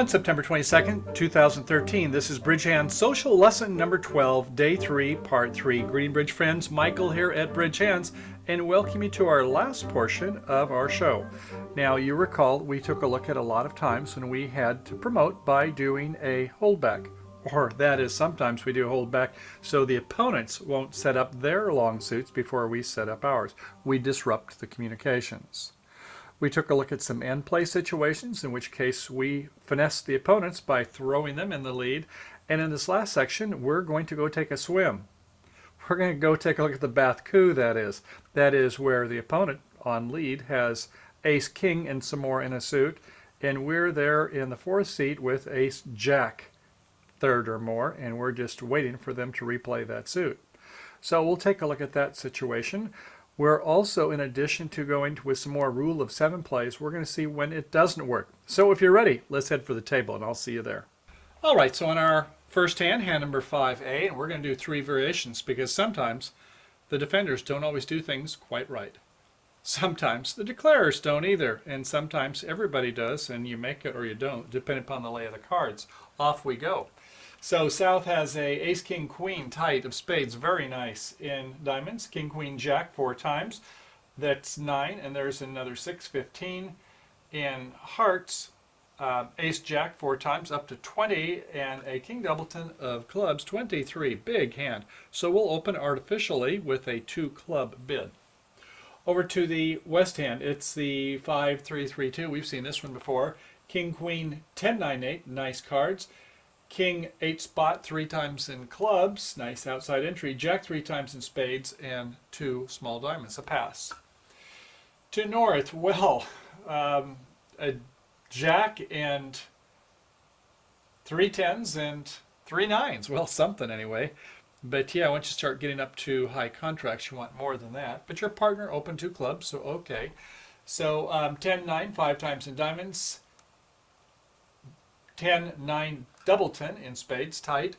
On September 22nd, 2013, this is Bridge Hands Social Lesson number 12, Day 3, Part 3. Greeting Bridge friends, Michael here at Bridge Hands, and welcome you to our last portion of our show. Now, you recall we took a look at a lot of times when we had to promote by doing a holdback. Or that is, sometimes we do a holdback so the opponents won't set up their long suits before we set up ours. We disrupt the communications. We took a look at some end play situations, in which case we finessed the opponents by throwing them in the lead. And in this last section, we're going to go take a swim. We're going to go take a look at the Bath coup, that is. That is where the opponent on lead has ace king and some more in a suit, and we're there in the fourth seat with ace jack, third or more, and we're just waiting for them to replay that suit. So we'll take a look at that situation. We're also, in addition to going with some more rule of 7 plays, we're going to see when it doesn't work. So if you're ready, let's head for the table and I'll see you there. All right, so on our first hand, hand number 5A, and we're going to do 3 variations because sometimes the defenders don't always do things quite right. Sometimes the declarers don't either, and sometimes everybody does, and you make it or you don't, depending upon the lay of the cards. Off we go. So South has a ace, king, queen tight of spades, very nice in diamonds. King, queen, jack 4 times. That's 9, and there's another 6, 15. In hearts, ace, jack 4 times, up to 20, and a king doubleton of clubs, 23. Big hand. So we'll open artificially with a 2 club bid. Over to the west hand, it's the 5, 3, 3, 2. We've seen this one before. King, queen, 10, 9, 8. Nice cards. King 8 spot 3 times in clubs, nice outside entry. Jack 3 times in spades, and 2 small diamonds, a pass. To north, well, a jack and 3 10s and 3 9s. Well, something anyway. But yeah, once you start getting up to high contracts, you want more than that. But your partner opened 2 clubs, so okay. So 10 9 5 times in diamonds. 10 9 doubleton in spades, tight.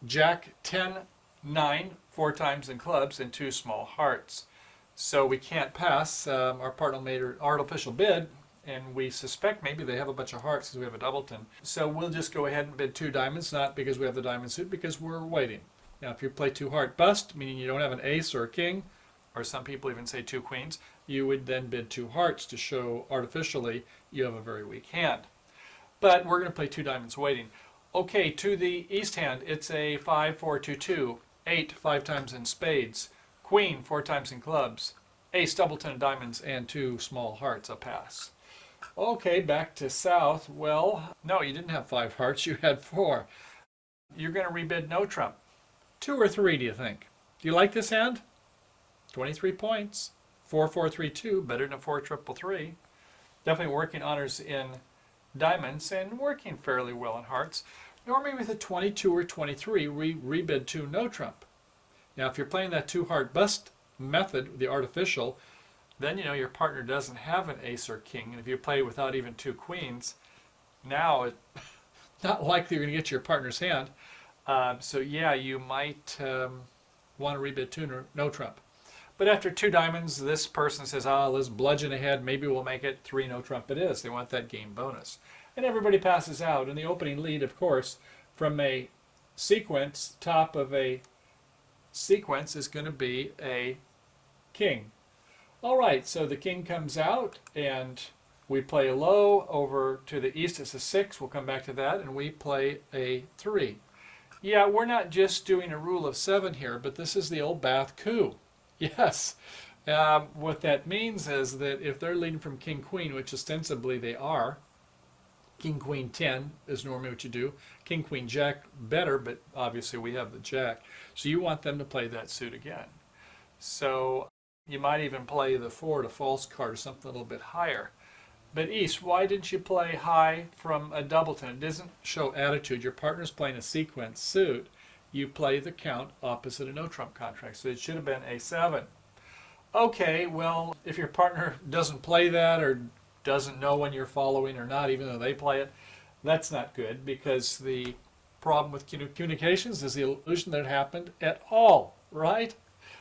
Jack 10 9 4 times in clubs, and 2 small hearts. So we can't pass. Our partner made an artificial bid, and we suspect maybe they have a bunch of hearts because we have a doubleton. So we'll just go ahead and bid 2 diamonds, not because we have the diamond suit, because we're waiting. Now if you play 2 heart bust, meaning you don't have an ace or a king, or some people even say 2 queens, you would then bid 2 hearts to show artificially you have a very weak hand. But we're going to play 2 diamonds waiting. Okay, to the east hand, it's a 5, 4, 2, 2, 8 5 times in spades, queen 4 times in clubs, ace doubleton of diamonds, and 2 small hearts, a pass. Okay, back to south. Well, no, you didn't have 5 hearts, you had 4. You're going to rebid no trump. 2 or 3, do you think? Do you like this hand? 23 points. 4, 4, 3, 2, better than a 4, triple 3. Definitely working honors in diamonds and working fairly well in hearts. Normally with a 22 or 23, we rebid 2 no trump. Now if you're playing that 2 heart bust method, the artificial, then you know your partner doesn't have an ace or king, and if you play without even 2 queens, now it's not likely you're going to get your partner's hand. So yeah, you might want to rebid 2 no trump. But after 2 diamonds, this person says, let's bludgeon ahead. Maybe we'll make it 3 no trump it is. They want that game bonus. And everybody passes out. And the opening lead, of course, from a sequence, top of a sequence is going to be a king. All right, so the king comes out, and we play low. Over to the east, it's a 6. We'll come back to that. And we play a 3. Yeah, we're not just doing a rule of 7 here, but this is the old Bath coup. Yes. What that means is that if they're leading from king queen, which ostensibly they are, king queen 10 is normally what you do. King queen jack better, but obviously we have the jack. So you want them to play that suit again. So you might even play the 4 to false card or something a little bit higher. But east, why didn't you play high from a doubleton? It doesn't show attitude. Your partner's playing a sequence suit. You play the count opposite a no trump contract. So it should have been a 7. Okay, well, if your partner doesn't play that or doesn't know when you're following or not, even though they play it, that's not good, because the problem with communications is the illusion that it happened at all, right?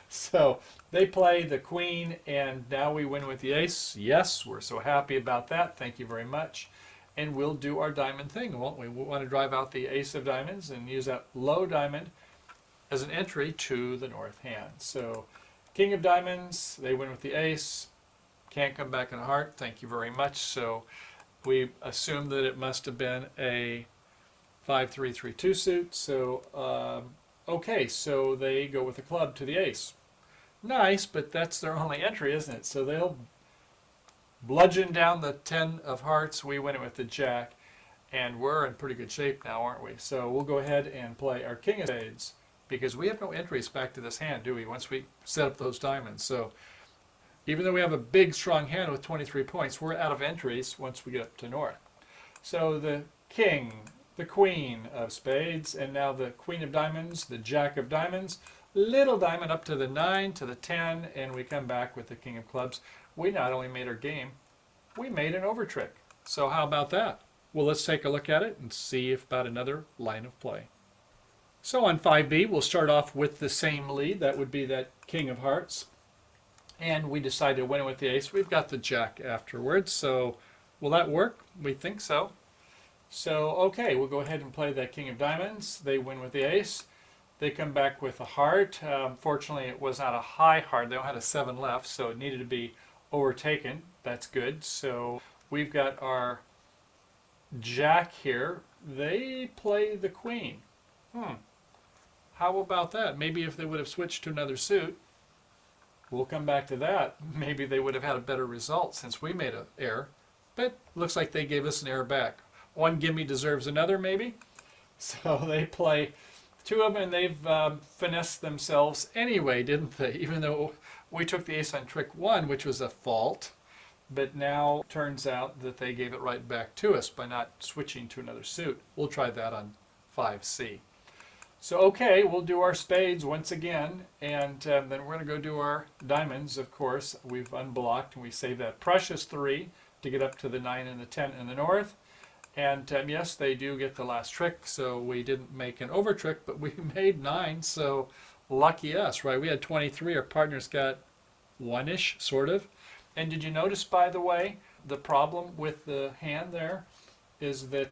So they play the queen, and now we win with the ace. Yes, we're so happy about that. Thank you very much. and we'll do our diamond thing, won't we? We want to drive out the ace of diamonds and use that low diamond as an entry to the north hand. So king of diamonds, they win with the ace, can't come back in a heart, thank you very much. So we assume that it must have been a 5-3-3-2 suit. So okay, so they go with the club to the ace. Nice, but that's their only entry, isn't it? So they'll bludgeon down the 10 of hearts. We win it with the jack, and we're in pretty good shape now, aren't we? So we'll go ahead and play our king of spades, because we have no entries back to this hand, do we, once we set up those diamonds. So even though we have a big, strong hand with 23 points, we're out of entries once we get up to north. So the king, the queen of spades, and now the queen of diamonds, the jack of diamonds, little diamond up to the 9, to the 10, and we come back with the king of clubs. We not only made our game, we made an over trick. So how about that? Well, let's take a look at it and see if about another line of play. So on 5B, we'll start off with the same lead. That would be that king of hearts. And we decided to win it with the ace. We've got the jack afterwards. So will that work? We think so. So, okay, we'll go ahead and play that king of diamonds. They win with the ace. They come back with a heart. Fortunately, it was not a high heart. They only had a 7 left, so it needed to be overtaken. That's good. So we've got our jack here. They play the queen. How about that? Maybe if they would have switched to another suit, we'll come back to that. Maybe they would have had a better result since we made an error. But looks like they gave us an error back. One gimme deserves another, maybe. So they play 2 of them, and they've finessed themselves anyway, didn't they? Even though we took the ace on trick 1, which was a fault. But now it turns out that they gave it right back to us by not switching to another suit. We'll try that on 5C. So okay, we'll do our spades once again, and then we're going to go do our diamonds, of course. We've unblocked, and we save that precious 3 to get up to the 9 and the 10 in the north. And yes, they do get the last trick, so we didn't make an over trick, but we made 9, so lucky us, right? We had 23, our partners got 1-ish, sort of. And did you notice, by the way, the problem with the hand there is that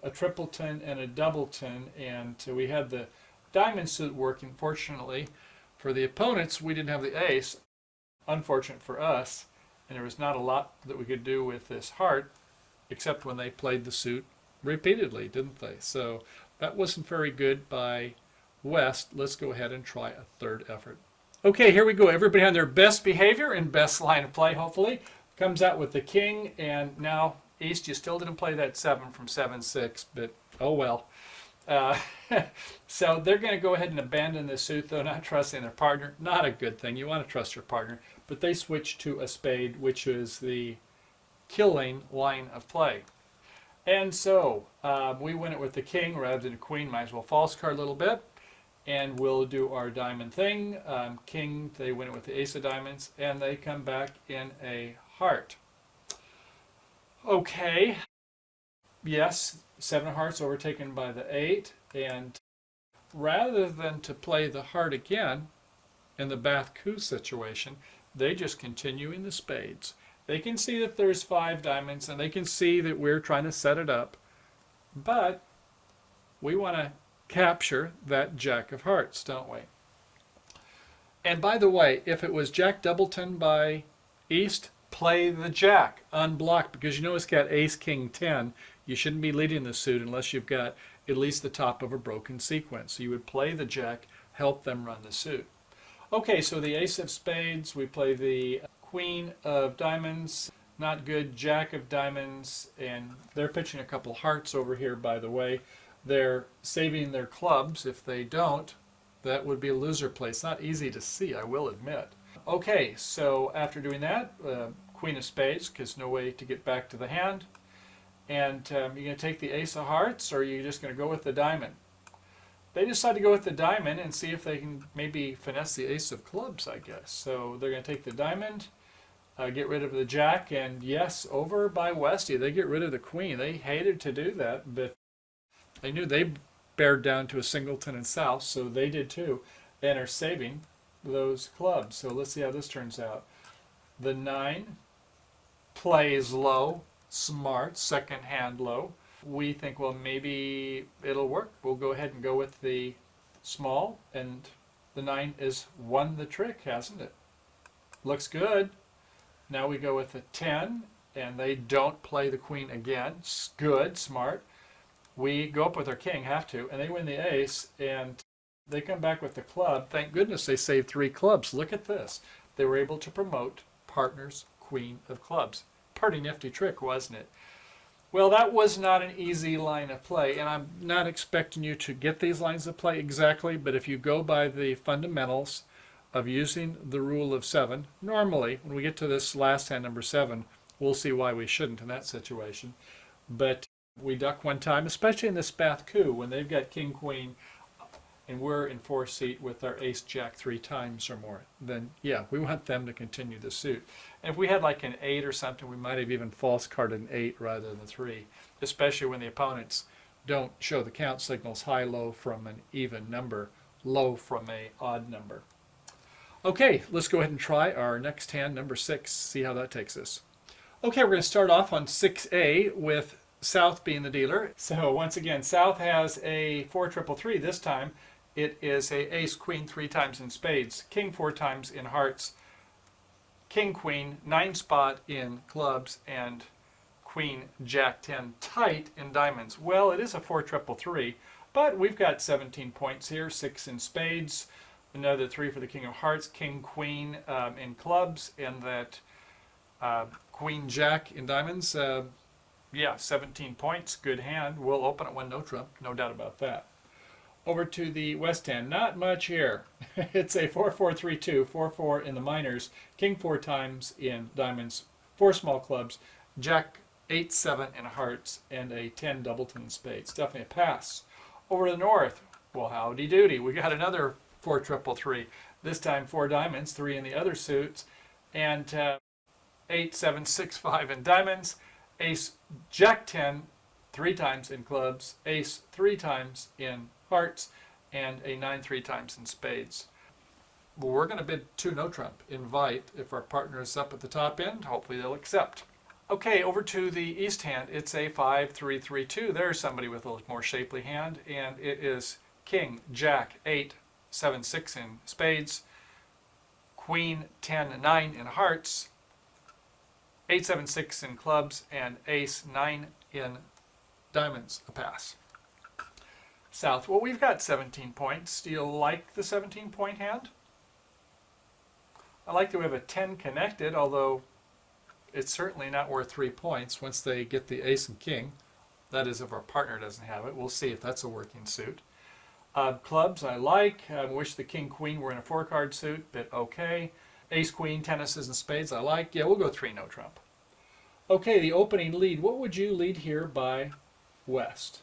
a tripleton and a doubleton, and we had the diamond suit working. Fortunately for the opponents, we didn't have the ace. Unfortunate for us, and there was not a lot that we could do with this heart, except when they played the suit repeatedly, didn't they? So that wasn't very good by West. Let's go ahead and try a third effort. Okay, here we go. Everybody on their best behavior and best line of play, hopefully. Comes out with the king, and now East, you still didn't play that 7 from 7-6, but oh well. So they're going to go ahead and abandon the suit, though, not trusting their partner. Not a good thing. You want to trust your partner. But they switch to a spade, which is the killing line of play. And so we win it with the king rather than a queen. Might as well false card a little bit. And we'll do our diamond thing. King, they win it with the ace of diamonds, and they come back in a heart. Okay. Yes, 7 of hearts overtaken by the 8. And rather than to play the heart again in the Bath coup situation, they just continue in the spades. They can see that there's 5 diamonds, and they can see that we're trying to set it up. But we want to capture that jack of hearts, don't we? And by the way, if it was jack doubleton by East, play the jack unblocked, because you know it's got ace king 10. You shouldn't be leading the suit unless you've got at least the top of a broken sequence. So you would play the jack, help them run the suit. Okay, so the ace of spades, we play the queen of diamonds, not good, jack of diamonds, and they're pitching a couple hearts over here, by the way. They're saving their clubs. If they don't, that would be a loser play. It's not easy to see, I will admit. Okay, so after doing that, queen of spades, because no way to get back to the hand. And you're going to take the ace of hearts, or are you just going to go with the diamond? They decide to go with the diamond and see if they can maybe finesse the ace of clubs, I guess. So they're going to take the diamond, get rid of the jack, and yes, over by Westy, they get rid of the queen. They hated to do that, but they knew they bared down to a singleton and south, so they did too, and are saving those clubs. So let's see how this turns out. The 9 plays low, smart, second hand low. We think, well, maybe it'll work. We'll go ahead and go with the small, and the 9 has won the trick, hasn't it? Looks good. Now we go with the 10, and they don't play the queen again. Good, smart. We go up with our king, have to, and they win the ace, and they come back with the club. Thank goodness they saved 3 clubs. Look at this. They were able to promote partner's queen of clubs. Pretty nifty trick, wasn't it? Well, that was not an easy line of play, and I'm not expecting you to get these lines of play exactly, but if you go by the fundamentals of using the rule of 7, normally, when we get to this last hand, number 7, we'll see why we shouldn't in that situation. But we duck one time, especially in this Bath coup, when they've got king, queen, and we're in 4th seat with our ace, jack 3 times or more, then yeah, we want them to continue the suit. And if we had like an 8 or something, we might have even false carded an 8 rather than 3, especially when the opponents don't show the count signals high, low from an even number, low from a odd number. Okay, let's go ahead and try our next hand, number 6, see how that takes us. Okay, we're going to start off on 6A with South being the dealer. So once again, South has a 4-3-3 this time. It is a ace, queen 3 times in spades, king 4 times in hearts, king, queen, 9 spot in clubs, and queen, jack 10 tight in diamonds. Well, it is a 4-3-3, but we've got 17 points here, 6 in spades, another 3 for the king of hearts, king, queen in clubs, and that queen, jack in diamonds. Yeah, 17 points, good hand. We'll open it when no trump, no doubt about that. Over to the west hand, not much here. It's a 4-4-3-2, 4-4 in the minors, king 4 times in diamonds, 4 small clubs, jack 8-7 in hearts, and a 10 doubleton in spades. Definitely a pass. Over to the north, well, howdy doody. We got another 4-3-3. This time 4 diamonds, 3 in the other suits, and 8-7-6-5 in diamonds, ace, jack 10 3 times in clubs, ace 3 times in hearts, and a 9 3 times in spades. Well, we're going to bid 2 no trump, invite. If our partner is up at the top end, hopefully they'll accept. Okay, over to the east hand, it's a 5-3-3-2. There's somebody with a more shapely hand, and it is king, jack 8-7-6 in spades, queen 10-9 in hearts, 8-7-6 in clubs, and ace 9 in diamonds, a pass. South, well, we've got 17 points. Do you like the 17-point hand? I like that we have a 10 connected, although it's certainly not worth 3 points once they get the ace and king. That is, if our partner doesn't have it. We'll see if that's a working suit. Clubs, I like. I wish the king-queen were in a 4-card suit, but okay. Ace-queen, tennises, and spades, I like. Yeah, we'll go 3 no trump. Okay, the opening lead. What would you lead here by west?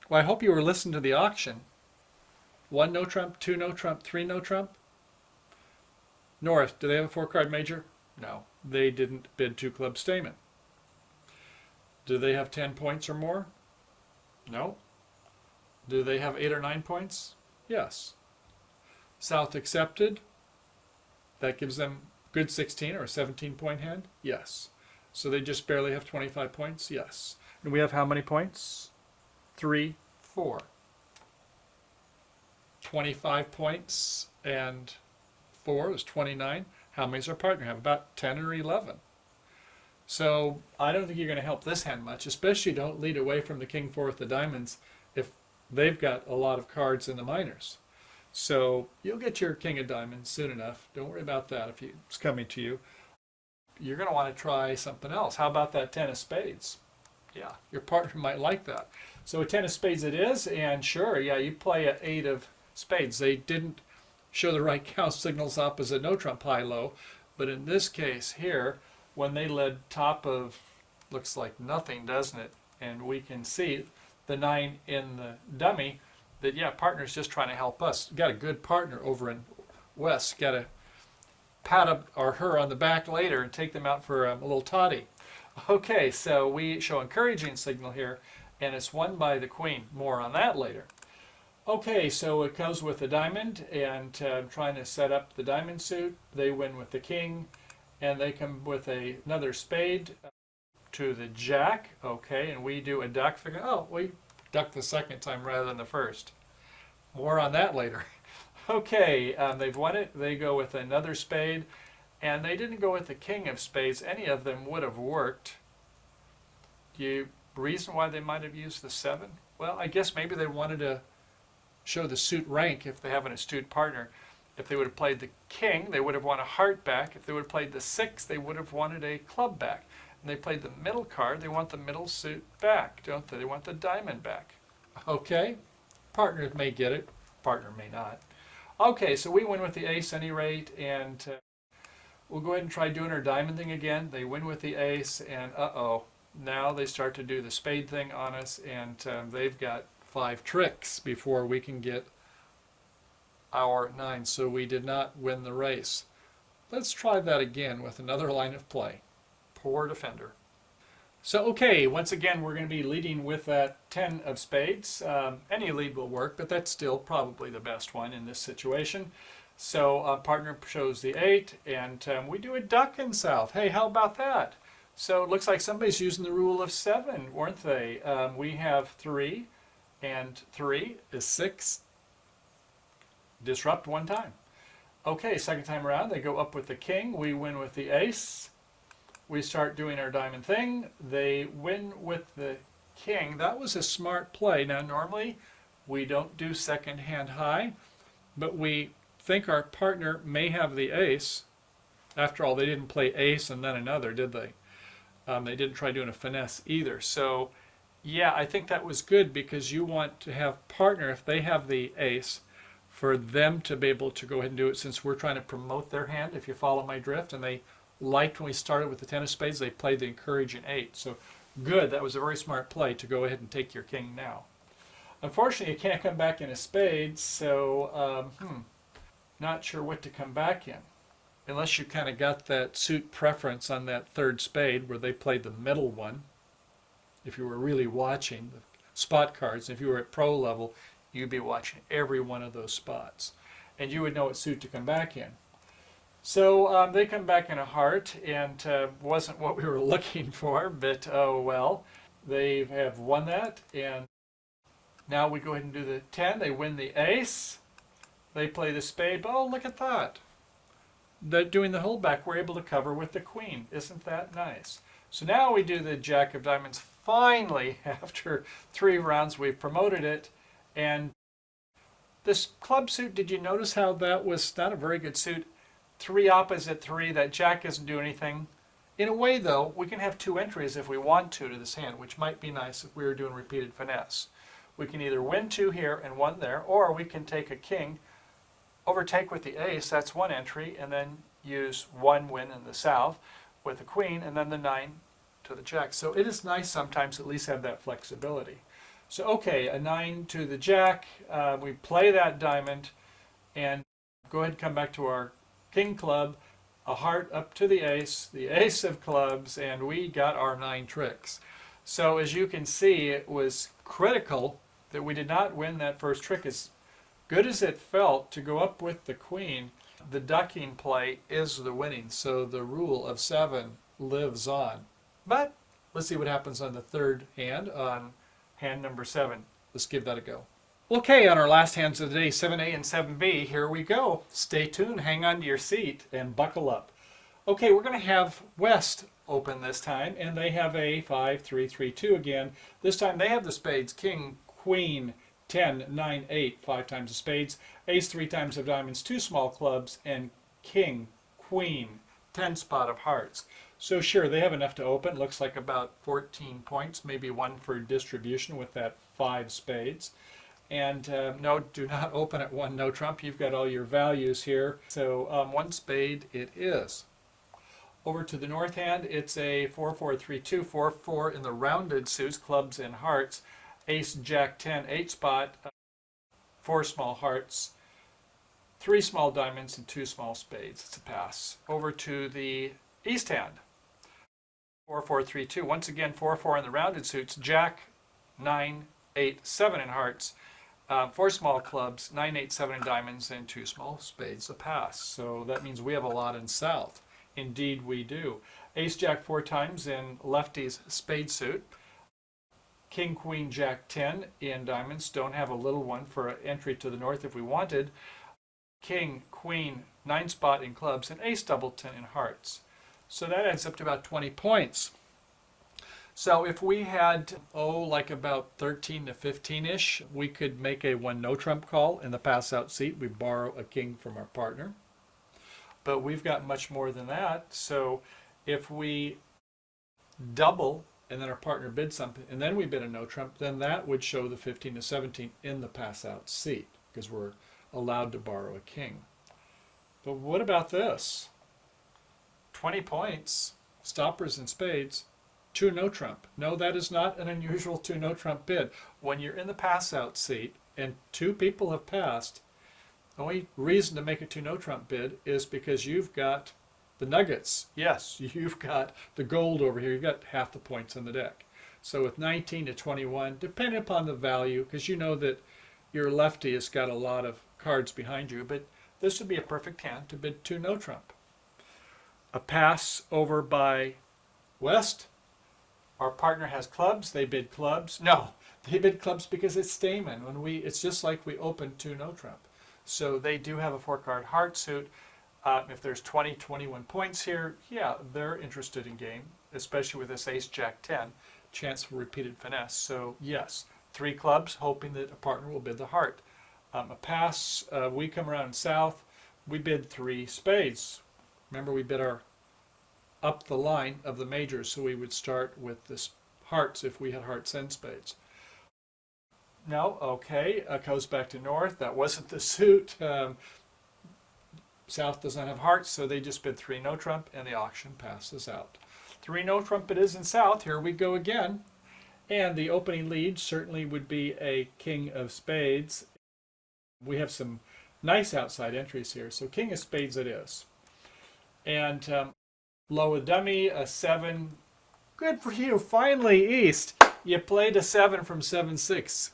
Well, I hope you were listening to the auction. 1 no trump, 2 no trump, 3 no trump. North, do they have a 4-card major? No, they didn't bid 2 club statement. Do they have 10 points or more? No. Do they have 8 or 9 points? Yes. South accepted. That gives them good 16 or a 17-point hand? Yes. So they just barely have 25 points? Yes. And we have how many points? 3, 4. 25 points and 4 is 29. How many does our partner have? About 10 or 11. So I don't think you're going to help this hand much, especially don't lead away from the king 4 with the diamonds if they've got a lot of cards in the minors. So you'll get your king of diamonds soon enough. Don't worry about that if it's coming to you. You're going to want to try something else. How about that 10 of spades? Yeah, your partner might like that. So a 10 of spades it is, and sure, yeah, you play an 8 of spades. They didn't show the right count signals up as a no trump high low, but in this case here, when they led top of, looks like nothing, doesn't it? And we can see the 9 in the dummy, that yeah, partner's just trying to help us. Got a good partner over in west. Got to pat up or her on the back later and take them out for a little toddy. Okay, so we show encouraging signal here, and it's won by the queen. More on that later. Okay, so it goes with the diamond, and trying to set up the diamond suit. They win with the king, and they come with another spade to the jack. Okay, and we do a duck. Figure, oh, we duck the second time rather than the first. More on that later. Okay, they've won it. They go with another spade, and they didn't go with the king of spades. Any of them would have worked. Reason why they might have used the 7? Well, I guess maybe they wanted to show the suit rank if they have an astute partner. If they would have played the king, they would have won a heart back. If they would have played the 6, they would have wanted a club back. And they played the middle card, they want the middle suit back, don't they? They want the diamond back. Okay, partner may get it, partner may not. Okay, so we win with the ace any rate, and we'll go ahead and try doing our diamond thing again. They win with the ace, and uh-oh. Now they start to do the spade thing on us, and they've got 5 tricks before we can get our 9, so we did not win the race. Let's try that again with another line of play. Poor defender. So okay, once again we're going to be leading with that 10 of spades. Any lead will work, but that's still probably the best one in this situation. So partner shows the 8, and we do a duck in south. Hey, how about that? So it looks like somebody's using the rule of 7, weren't they? We have 3, and 3 is 6. Disrupt one time. Okay, second time around, they go up with the king. We win with the ace. We start doing our diamond thing. They win with the king. That was a smart play. Now, normally we don't do second hand high, but we think our partner may have the ace. After all, they didn't play ace and then another, did they? They didn't try doing a finesse either. So, yeah, I think that was good because you want to have partner, if they have the ace, for them to be able to go ahead and do it since we're trying to promote their hand, if you follow my drift. And they liked when we started with the 10 of spades, they played the encouraging 8. So good, that was a very smart play to go ahead and take your king now. Unfortunately, you can't come back in a spade, so not sure what to come back in. Unless you kind of got that suit preference on that third spade where they played the middle one. If you were really watching the spot cards, if you were at pro level, you'd be watching every one of those spots. And you would know what suit to come back in. So they come back in a heart, and wasn't what we were looking for, but oh well. They have won that, and now we go ahead and do the 10. They win the ace. They play the spade. Oh, look at that. Doing the holdback, we're able to cover with the queen. Isn't that nice? So now we do the jack of diamonds. Finally, after 3 rounds, we've promoted it. And this club suit, did you notice how that was not a very good suit? 3 opposite 3, that jack doesn't do anything. In a way, though, we can have 2 entries if we want to this hand, which might be nice if we were doing repeated finesse. We can either win 2 here and 1 there, or we can take a king, overtake with the ace, that's 1 entry, and then use 1 win in the south with the queen, and then the 9 to the jack. So it is nice sometimes to at least have that flexibility. So okay, a 9 to the jack, we play that diamond, and go ahead and come back to our king club, a heart up to the ace of clubs, and we got our 9 tricks. So as you can see, it was critical that we did not win that first trick. As good as it felt to go up with the queen, the ducking play is the winning. So the rule of 7 lives on. But let's see what happens on the third hand, on hand number 7. Let's give that a go. Okay, on our last hands of the day, 7A and 7B, here we go. Stay tuned, hang on to your seat, and buckle up. Okay, we're going to have West open this time, and they have a 5, 3, 3, 2 again. This time they have the spades, king, queen, 10, 9, 8, 5 times the spades, ace 3 times of diamonds, 2 small clubs, and king, queen, 10 spot of hearts. So sure, they have enough to open. Looks like about 14 points, maybe 1 for distribution with that 5 spades. And no, do not open at 1 no trump. You've got all your values here. So 1 spade it is. Over to the north hand, it's a 4, 4, 3, 2, 4, 4 in the rounded suits, clubs and hearts. Ace, jack, 10, 8 spot, 4 small hearts, 3 small diamonds, and 2 small spades. It's a pass. Over to the east hand, 4, 4, 3, 2. Once again, 4, 4 in the rounded suits, jack, 9, 8, 7 in hearts, 4 small clubs, 9, 8, 7 in diamonds, and 2 small spades. A pass. So that means we have a lot in south. Indeed we do. Ace Jack 4 times in lefty's spade suit. King Queen Jack 10 in diamonds. Don't have a little one for entry to the north if we wanted. King Queen 9 spot in clubs and ace double 10 in hearts. So that adds up to about 20 points. So if we had, like about 13 to 15-ish, we could make a one no trump call in the pass out seat. We borrow a king from our partner. But we've got much more than that. So if we double and then our partner bids something and then we bid a no trump, then that would show the 15 to 17 in the pass out seat because we're allowed to borrow a king. But what about this? 20 points, stoppers and spades, 2 no trump. No, that is not an unusual 2 no trump bid. When you're in the pass out seat and 2 people have passed, the only reason to make a 2 no trump bid is because you've got the nuggets. Yes, you've got the gold over here. You've got half the points in the deck. So with 19 to 21, depending upon the value, because you know that your lefty has got a lot of cards behind you, but this would be a perfect hand to bid 2 no trump. A pass over by West. Our partner has clubs. They bid clubs. No, they bid clubs because it's Stayman. It's just like we opened 2 no trump. So they do have a 4-card heart suit. If there's 20, 21 points here, yeah, they're interested in game, especially with this ace jack 10, chance for repeated finesse. So yes, 3 clubs, hoping that a partner will bid the heart. A pass, we come around south, we bid 3 spades. Remember, we bid our up the line of the majors, so we would start with this hearts if we had hearts and spades. No, okay, goes back to north. That wasn't the suit. South does not have hearts, so they just bid 3 no trump, and the auction passes out. 3 no trump it is in south. Here we go again. And the opening lead certainly would be a king of spades. We have some nice outside entries here, so king of spades it is. And low a dummy, a 7. Good for you, finally, East. You played a 7 from 7-6.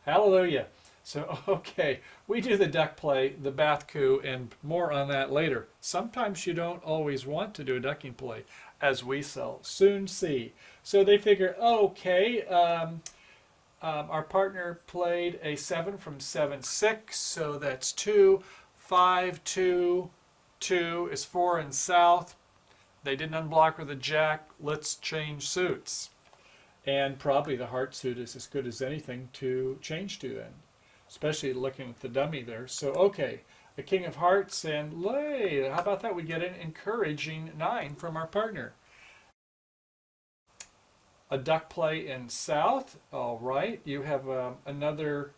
Hallelujah. So, okay, we do the duck play, the bath coup, and more on that later. Sometimes you don't always want to do a ducking play, as we shall soon see. So they figure, okay, our partner played a 7 from 7-6, so that's 2, 5, 2, 2 is 4 in south. They didn't unblock with a jack. Let's change suits. And probably the heart suit is as good as anything to change to then, especially looking at the dummy there. So, okay, a king of hearts and lay. How about that? We get an encouraging 9 from our partner. A duck play in south. All right, you have another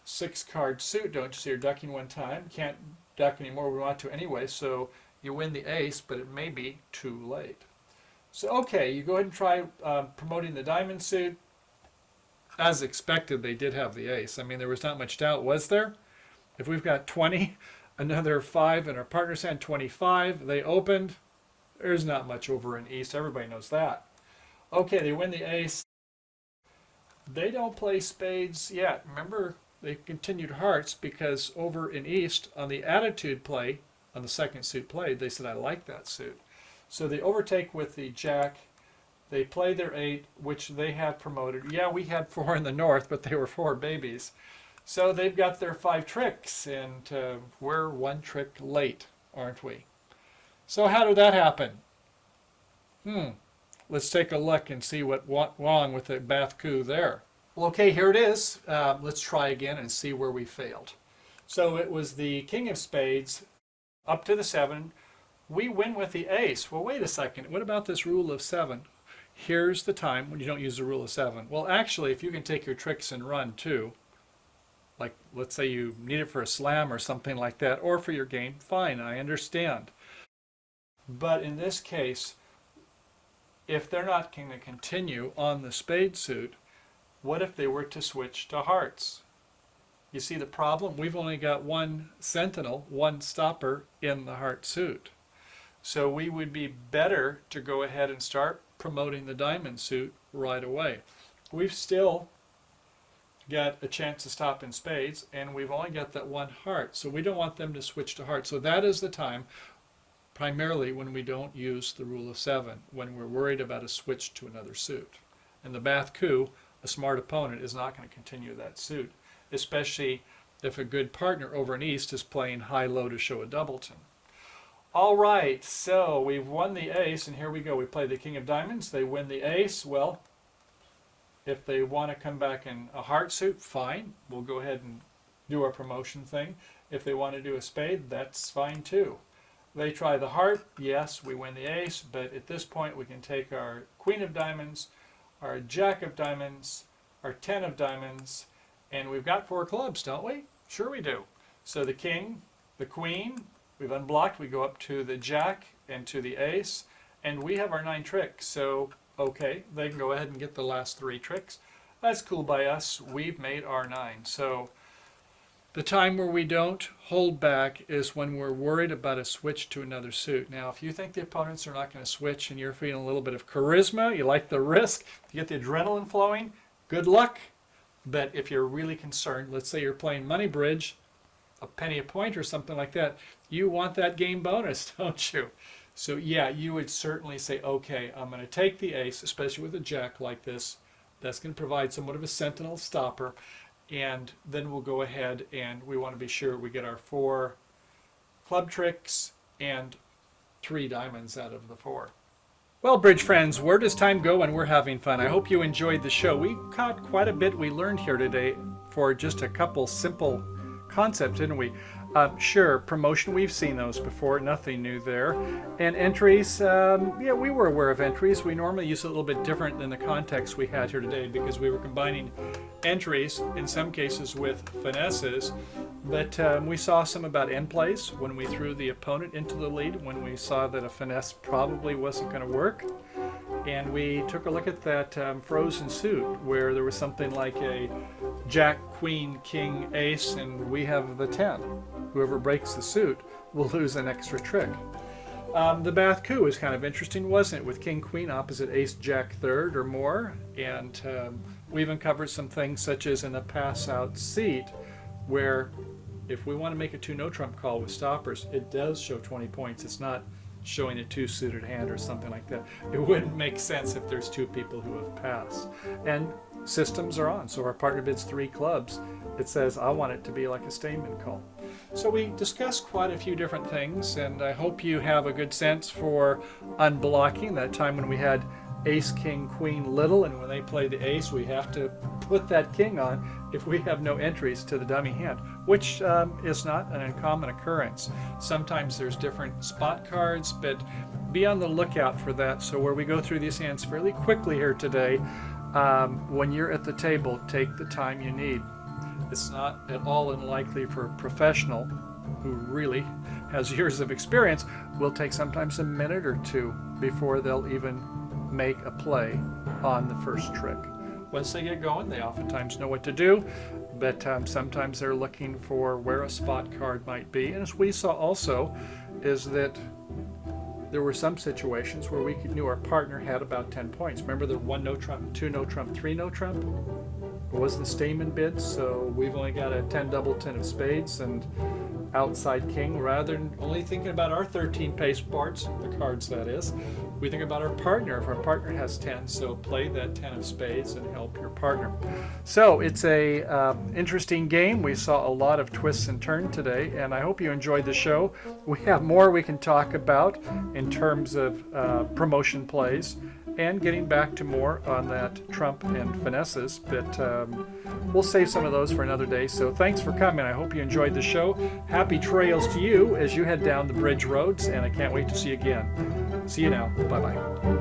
6-card suit, don't you? So you're ducking one time. Can't duck anymore. We want to anyway, so you win the ace, but it may be too late. So, okay, you go ahead and try promoting the diamond suit. As expected, they did have the ace. I mean, there was not much doubt, was there? If we've got 20, another 5, and our partner's hand 25, they opened. There's not much over in East. Everybody knows that. Okay, they win the ace. They don't play spades yet. Remember, they continued hearts because over in East, on the attitude play, on the second suit played, they said, I like that suit. So they overtake with the jack. They play their 8, which they have promoted. Yeah, we had 4 in the north, but they were 4 babies. So they've got their 5 tricks, and we're 1 trick late, aren't we? So how did that happen? Let's take a look and see what went wrong with the bath coup there. Well, okay, here it is. Let's try again and see where we failed. So it was the king of spades up to the 7. We win with the ace. Well, wait a second. What about this rule of 7? Here's the time when you don't use the rule of 7. Well, actually, if you can take your tricks and run too, like let's say you need it for a slam or something like that, or for your game, fine, I understand. But in this case, if they're not going to continue on the spade suit, what if they were to switch to hearts? You see the problem? We've only got 1 sentinel, 1 stopper in the heart suit. So we would be better to go ahead and start promoting the diamond suit right away. We've still got a chance to stop in spades, and we've only got that 1 heart, so we don't want them to switch to heart. So that is the time primarily when we don't use the rule of 7, when we're worried about a switch to another suit. In the Bath coup, a smart opponent is not going to continue that suit, especially if a good partner over in East is playing high-low to show a doubleton. All right, so we've won the ace, and here we go. We play the king of diamonds. They win the ace. Well, if they want to come back in a heart suit, fine. We'll go ahead and do our promotion thing. If they want to do a spade, that's fine too. They try the heart. Yes, we win the ace, but at this point we can take our queen of diamonds, our jack of diamonds, our 10 of diamonds, and we've got 4 clubs, don't we? Sure we do. So the king, the queen, we've unblocked. We go up to the jack and to the ace, and we have our 9 tricks. So, okay, they can go ahead and get the last 3 tricks. That's cool by us. We've made our 9. So the time where we don't hold back is when we're worried about a switch to another suit. Now, if you think the opponents are not going to switch and you're feeling a little bit of charisma, you like the risk, you get the adrenaline flowing, good luck. But if you're really concerned, let's say you're playing money bridge, a penny a point or something like that, you want that game bonus, don't you? So yeah, you would certainly say, okay, I'm going to take the ace, especially with a jack like this. That's going to provide somewhat of a sentinel stopper. And then we'll go ahead and we want to be sure we get our 4 club tricks and 3 diamonds out of the 4. Well, bridge friends, where does time go when we're having fun? I hope you enjoyed the show. We caught quite a bit we learned here today for just a couple simple concepts, didn't we? Sure, promotion, we've seen those before, nothing new there. And entries, yeah, we were aware of entries. We normally use it a little bit different than the context we had here today because we were combining entries, in some cases with finesses. But we saw some about end plays when we threw the opponent into the lead, when we saw that a finesse probably wasn't going to work. And we took a look at that frozen suit where there was something like a jack, queen, king, ace, and we have the 10. Whoever breaks the suit will lose an extra trick. The Bath coup was kind of interesting, wasn't it? With king, queen opposite ace, jack, third or more. And we even covered some things such as in a pass-out seat where if we want to make a 2 no trump call with stoppers, it does show 20 points. It's not showing a 2-suited hand or something like that. It wouldn't make sense if there's 2 people who have passed. And systems are on. So our partner bids 3 clubs. It says, I want it to be like a Steinman call. So we discussed quite a few different things, and I hope you have a good sense for unblocking. That time when we had ace, king, queen, little, and when they play the ace, we have to put that king on if we have no entries to the dummy hand, which is not an uncommon occurrence. Sometimes there's different spot cards, but be on the lookout for that. So where we go through these hands fairly quickly here today, when you're at the table, take the time you need. It's not at all unlikely for a professional who really has years of experience will take sometimes a minute or 2 before they'll even make a play on the first trick. Once they get going, they oftentimes know what to do, but sometimes they're looking for where a spot card might be. And as we saw also is that there were some situations where we knew our partner had about 10 points. Remember the 1 no trump, 2 no trump, 3 no trump? It was the Steinman bid, so we've only got a 10 double 10 of spades and outside king. Rather than only thinking about our 13 pace boards, the cards that is, we think about our partner. If our partner has 10, so play that 10 of spades and help your partner. So it's a interesting game. We saw a lot of twists and turns today, and I hope you enjoyed the show. We have more we can talk about in terms of promotion plays and getting back to more on that trump and finesses, but we'll save some of those for another day. So thanks for coming. I hope you enjoyed the show. Happy trails to you as you head down the bridge roads, and I can't wait to see you again. See you now. Bye-bye.